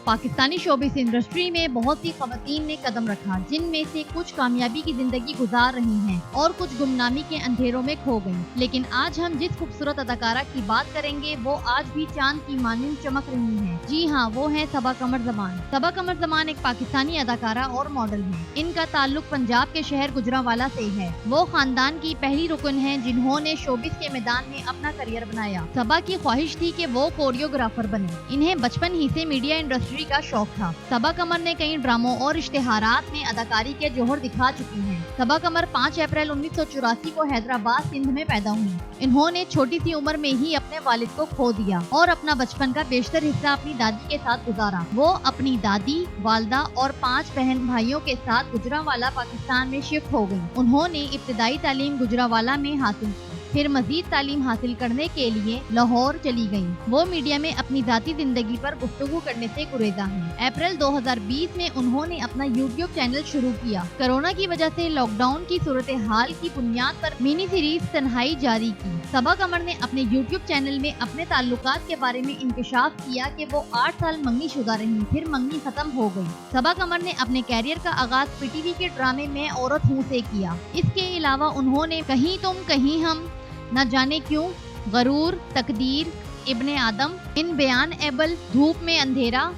Pakistani showbiz industry میں بہت سی خواتین نے قدم رکھا، جن میں سے کچھ کامیابی کی زندگی گزار رہی ہیں اور کچھ گمنامی کے اندھیروں میں کھو گئیں۔ لیکن آج ہم جس خوبصورت اداکارہ کی بات کریں گے وہ آج بھی چاند کی مانند چمک رہی ہیں۔ جی ہاں، وہ ہیں صبا قمر زمان۔ صبا قمر زمان ایک پاکستانی اداکارہ اور ماڈل ہیں۔ ان کا تعلق پنجاب کے شہر گجرانوالہ سے ہے۔ وہ خاندان کی پہلی رکن ہیں جنہوں نے شوبز کے میدان میں اپنا کریئر بنایا۔ صبا کی خواہش تھی کہ وہ کوریوگرافر بنے۔ انہیں بچپن ہی سے میڈیا انڈسٹری کا شوق تھا۔ صبا قمر نے کئی ڈراموں اور اشتہارات میں اداکاری کے جوہر دکھا چکی ہیں۔ صبا قمر 5 اپریل 1984 کو حیدرآباد سندھ میں پیدا ہوئی۔ انہوں نے چھوٹی سی عمر میں ہی اپنے والد کو کھو دیا اور اپنا بچپن کا بیشتر حصہ اپنی دادی کے ساتھ گزارا۔ وہ اپنی دادی، والدہ اور 5 بہن بھائیوں کے ساتھ گجرانوالہ پاکستان میں شفٹ ہو گئیں۔ انہوں نے ابتدائی تعلیم گجرانوالہ میں حاصل کی، پھر مزید تعلیم حاصل کرنے کے لیے لاہور چلی گئیں۔ وہ میڈیا میں اپنی ذاتی زندگی پر گفتگو کرنے سے گریزاں ہیں۔ اپریل 2020 میں انہوں نے اپنا یوٹیوب چینل شروع کیا۔ کورونا کی وجہ سے لاک ڈاؤن کی صورتحال کی بنیاد پر منی سیریز تنہائی جاری کی۔ صبا قمر نے اپنے یوٹیوب چینل میں اپنے تعلقات کے بارے میں انکشاف کیا کہ وہ 8 سال منگنی شدہ رہی، پھر منگنی ختم ہو گئی۔ صبا قمر نے اپنے کیریئر کا آغاز پی ٹی وی کے ڈرامے میں عورت ہوں سے کیا۔ اس کے علاوہ انہوں نے کہیں تم کہیں ہم، نہ جانے کیوں، غرور، تقدیر، ابن آدم، ان بیان ایبل، دھوپ میں اندھیرا،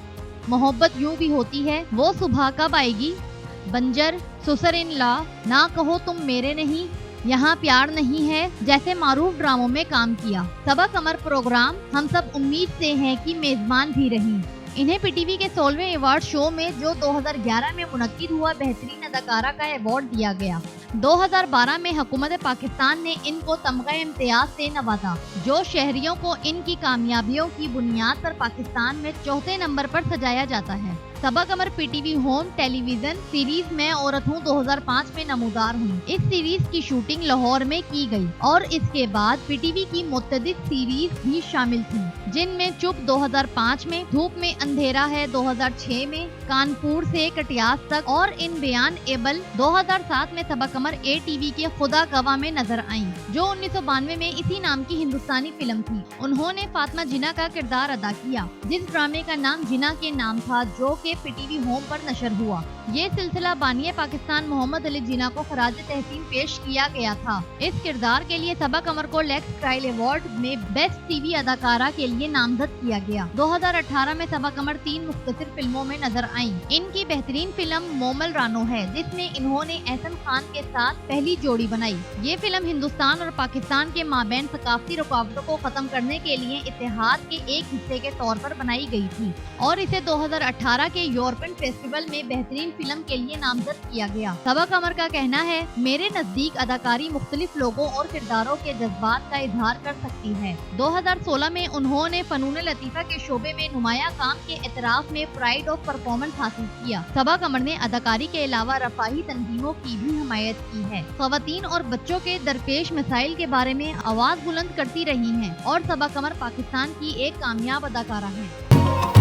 محبت یوں بھی ہوتی ہے، وہ صبح کب آئے گی، بنجر، سسر ان لا، نہ کہو تم میرے نہیں، یہاں پیار نہیں ہے جیسے معروف ڈراموں میں کام کیا۔ صبا قمر پروگرام ہم سب امید سے ہیں کی میزبان بھی رہی۔ انہیں پی ٹی وی کے 16ویں ایوارڈ شو میں جو 2011 میں منعقد ہوا بہترین اداکارہ کا ایوارڈ دیا گیا۔ 2012 میں حکومت پاکستان نے ان کو تمغہ امتیاز سے نوازا، جو شہریوں کو ان کی کامیابیوں کی بنیاد پر پاکستان میں 4تھے نمبر پر سجایا جاتا ہے۔ Saba Qamar P T V home television series میں عورت ہوں 2005 میں نمودار ہوئی۔ اس سیریز کی شوٹنگ لاہور میں کی گئی اور اس کے بعد پی ٹی وی کی متعدد سیریز بھی شامل تھیں، جن میں چپ 2005 میں، دھوپ میں اندھیرا ہے 2006 میں، کانپور سے کٹیاس تک اور ان بیان ایبل 2007 میں صبا قمر اے ٹی وی کے خدا گواہ میں نظر آئیں، جو 1992 میں اسی نام کی ہندوستانی فلم تھی۔ انہوں نے فاطمہ جناح کا کردار ادا کیا، جس ڈرامے کا نام جناح کے نام تھا، جو کہ پی ٹی وی ہوم پر نشر ہوا۔ یہ سلسلہ بانی پاکستان محمد علی جناح کو خراج تحسین پیش کیا گیا تھا۔ اس کردار کے لیے صبا قمر کو لیکس اسٹائل ایوارڈ میں بیسٹ ٹی وی اداکارہ کے لیے نامزد کیا گیا۔ 2018 میں صبا قمر 3 مختصر فلموں میں نظر آئیں۔ ان کی بہترین فلم مومل رانو ہے، جس میں انہوں نے احسن خان کے ساتھ پہلی جوڑی بنائی۔ یہ فلم ہندوستان اور پاکستان کے مابین ثقافتی رکاوٹوں کو ختم کرنے کے لیے اتحاد کے ایک حصے کے طور پر بنائی گئی تھی اور اسے 2018 کے یورپین فیسٹیول میں بہترین فلم کے لیے نامزد کیا گیا۔ صبا قمر کا کہنا ہے، میرے نزدیک اداکاری مختلف لوگوں اور کرداروں کے جذبات کا اظہار کر سکتی ہے۔ 2016 میں انہوں نے فنون لطیفہ کے شعبے میں نمایاں کام کے اعتراف میں پرائڈ آف پرفارمنس حاصل کیا۔ صبا قمر نے اداکاری کے علاوہ رفاہی تنظیموں کی بھی حمایت کی ہے، خواتین اور بچوں کے درپیش مسائل کے بارے میں آواز بلند کرتی رہی ہیں اور صبا قمر پاکستان کی ایک کامیاب اداکارہ ہیں۔